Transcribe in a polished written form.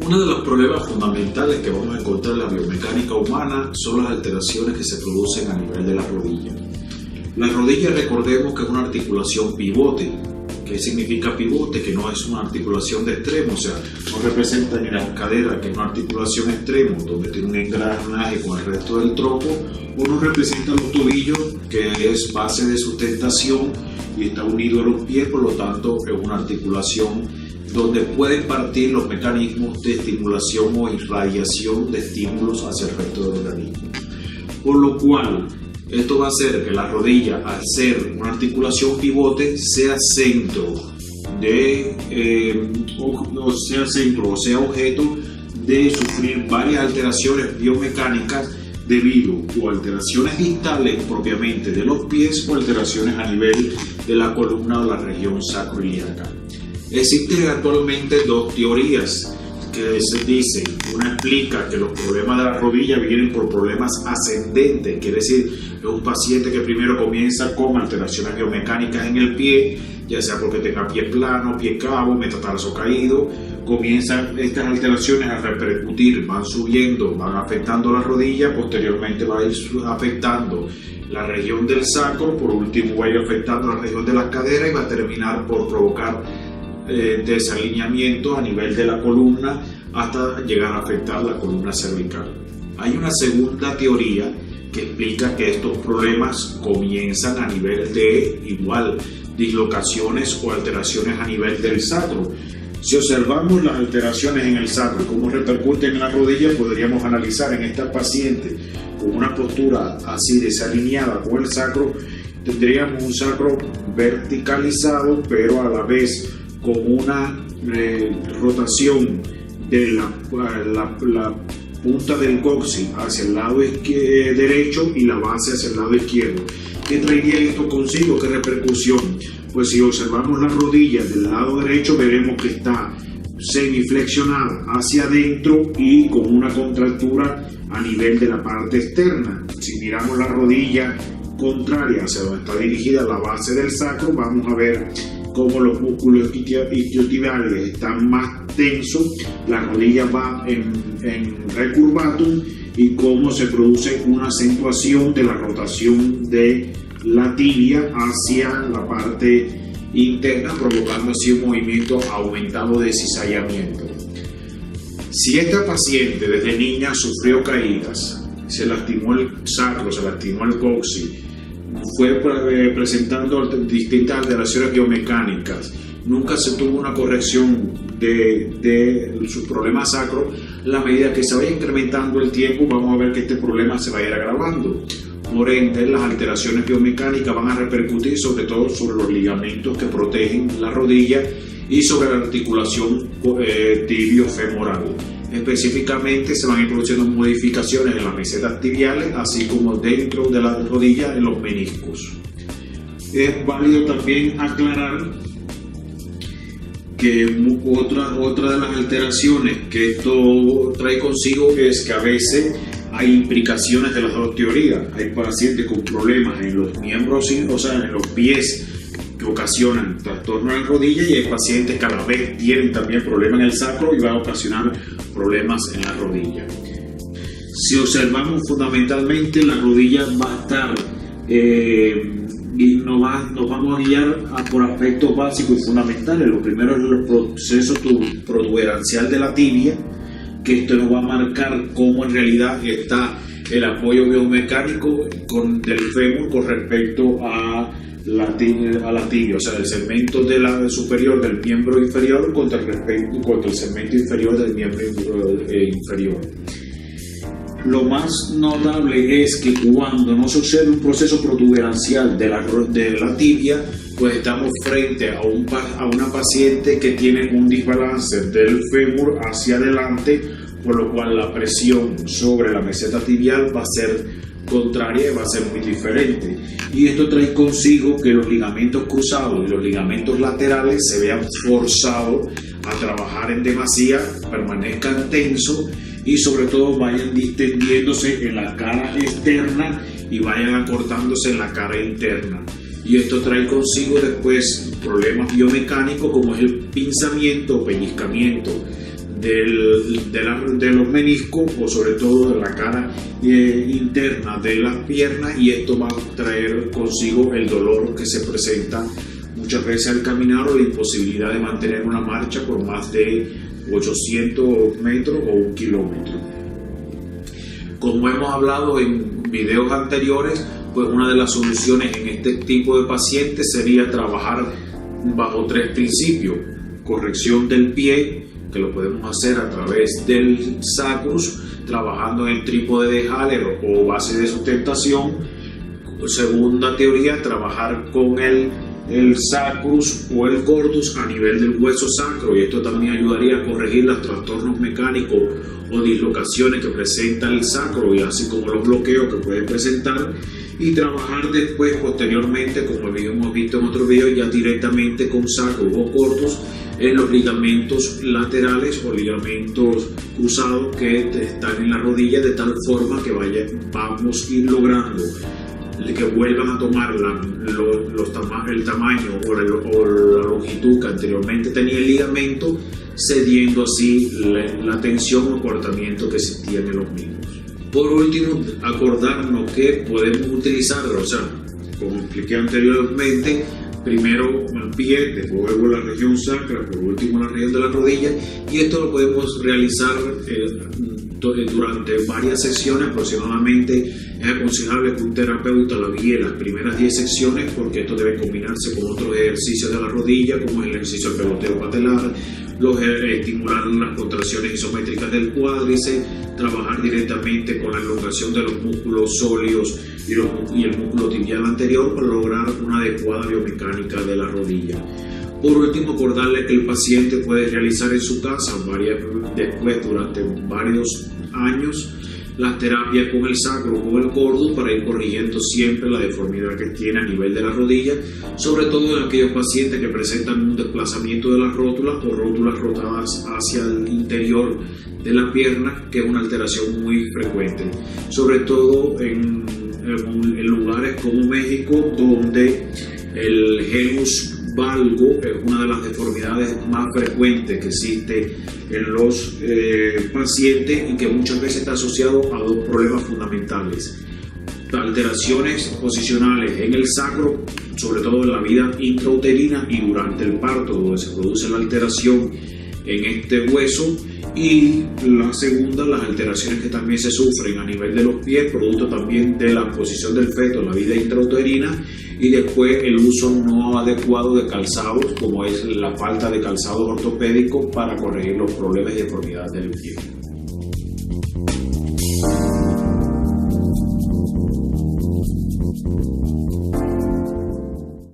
Uno de los problemas fundamentales que vamos a encontrar en la biomecánica humana son las alteraciones que se producen a nivel de la rodilla. La rodilla, recordemos que es una articulación pivote. ¿Qué significa pivote? Que no es una articulación de extremo, o sea, no representa ni la cadera, que es una articulación extremo, donde tiene un engranaje con el resto del tronco, o no representa los tobillos, que es base de sustentación y está unido a los pies, por lo tanto es una articulación donde pueden partir los mecanismos de estimulación o irradiación de estímulos hacia el resto del organismo. Por lo cual, esto va a hacer que la rodilla, al ser una articulación pivote, sea centro o sea objeto de sufrir varias alteraciones biomecánicas debido a alteraciones distales propiamente de los pies o alteraciones a nivel de la columna o la región sacroiliaca. Existen actualmente dos teorías que se dicen. Una explica que los problemas de la rodilla vienen por problemas ascendentes, quiere decir que un paciente que primero comienza con alteraciones biomecánicas en el pie, ya sea porque tenga pie plano, pie cabo, metatarso caído, comienzan estas alteraciones a repercutir, van subiendo, van afectando la rodilla, posteriormente va a ir afectando la región del sacro, por último va a ir afectando la región de la cadera y va a terminar por provocar desalineamiento a nivel de la columna hasta llegar a afectar la columna cervical. Hay una segunda teoría que explica que estos problemas comienzan a nivel de igual dislocaciones o alteraciones a nivel del sacro. Si observamos las alteraciones en el sacro y cómo repercuten en la rodilla, podríamos analizar en esta paciente con una postura así desalineada con el sacro, tendríamos un sacro verticalizado, pero a la vez con una rotación de la punta del coxis hacia el lado derecho y la base hacia el lado izquierdo. ¿Qué traería esto consigo? ¿Qué repercusión? Pues si observamos la rodilla del lado derecho, veremos que está semiflexionada hacia adentro y con una contractura a nivel de la parte externa. Si miramos la rodilla contraria hacia donde está dirigida la base del sacro, vamos a ver cómo los músculos isquiotibiales están más tensos, la rodilla va en recurvatum y cómo se produce una acentuación de la rotación de la tibia hacia la parte interna, provocando así un movimiento aumentado de cizallamiento. Si esta paciente desde niña sufrió caídas, se lastimó el sacro, se lastimó el coxis, fue presentando distintas alteraciones biomecánicas, nunca se tuvo una corrección de sus problemas sacros, a la medida que se vaya incrementando el tiempo, vamos a ver que este problema se va a ir agravando. Por ende, las alteraciones biomecánicas van a repercutir sobre todo sobre los ligamentos que protegen la rodilla y sobre la articulación tibio-femoral. Específicamente se van a ir produciendo modificaciones en las mesetas tibiales, así como dentro de la rodilla en los meniscos. Es válido también aclarar que otra de las alteraciones que esto trae consigo es que a veces hay implicaciones de las dos teorías. Hay pacientes con problemas en los miembros, o sea, en los pies, que ocasionan trastorno en la rodilla, y hay pacientes que a la vez tienen también problemas en el sacro y va a ocasionar problemas en la rodilla. Si observamos fundamentalmente, la rodilla va a estar y nos vamos a guiar por aspectos básicos y fundamentales. Lo primero es el proceso protuberancial de la tibia, que esto nos va a marcar cómo en realidad está el apoyo biomecánico del fémur con respecto a la tibia, o sea, el segmento superior del miembro inferior contra el segmento inferior del miembro inferior. Lo más notable es que cuando no se observa un proceso protuberancial de la tibia, pues estamos frente a una paciente que tiene un desbalance del fémur hacia adelante, por lo cual la presión sobre la meseta tibial va a ser contraria y va a ser muy diferente. Y esto trae consigo que los ligamentos cruzados y los ligamentos laterales se vean forzados a trabajar en demasía, permanezcan tensos y sobre todo vayan distendiéndose en la cara externa y vayan acortándose en la cara interna. Y esto trae consigo después problemas biomecánicos como es el pinzamiento o pellizcamiento de los meniscos o sobre todo de la cara interna de las piernas, y esto va a traer consigo el dolor que se presenta muchas veces al caminar o la imposibilidad de mantener una marcha por más de 800 metros o 1 kilómetro. Como hemos hablado en videos anteriores, pues una de las soluciones en este tipo de pacientes sería trabajar bajo 3 principios: corrección del pie, que lo podemos hacer a través del sacrus, trabajando en el trípode de Haller o base de sustentación. Segunda teoría, trabajar con el sacrus o el cordus a nivel del hueso sacro, y esto también ayudaría a corregir los trastornos mecánicos o dislocaciones que presenta el sacro, y así como los bloqueos que puede presentar, y trabajar después, posteriormente, como hemos visto en otro video, ya directamente con sacro o cordus en los ligamentos laterales o ligamentos cruzados que están en la rodilla, de tal forma que vamos a ir logrando que vuelvan a tomar el tamaño o la longitud que anteriormente tenía el ligamento, cediendo así la tensión o cortamiento que existía en los mismos. Por último, acordarnos que podemos utilizar, o sea, como expliqué anteriormente, primero el pie, después la región sacra, por último la región de la rodilla, y esto lo podemos realizar durante varias sesiones. Aproximadamente es aconsejable que un terapeuta la guíe las primeras 10 secciones, porque esto debe combinarse con otros ejercicios de la rodilla, como el ejercicio del peloteo patelar, estimular las contracciones isométricas del cuádriceps, trabajar directamente con la elongación de los músculos sóleos y el músculo tibial anterior para lograr una adecuada biomecánica de la rodilla. Por último, acordarle que el paciente puede realizar en su casa después, durante varios años, las terapias con el sacro o con el cordus para ir corrigiendo siempre la deformidad que tiene a nivel de la rodilla, sobre todo en aquellos pacientes que presentan un desplazamiento de las rótulas o rótulas rotadas hacia el interior de la pierna, que es una alteración muy frecuente, sobre todo en lugares como México, donde el genus valgo es una de las deformidades más frecuentes que existe en los pacientes, y que muchas veces está asociado a 2 problemas fundamentales: alteraciones posicionales en el sacro, sobre todo en la vida intrauterina y durante el parto, donde se produce la alteración en este hueso, y la segunda, las alteraciones que también se sufren a nivel de los pies, producto también de la posición del feto en la vida intrauterina, y después el uso no adecuado de calzados, como es la falta de calzados ortopédicos para corregir los problemas y deformidades del pie.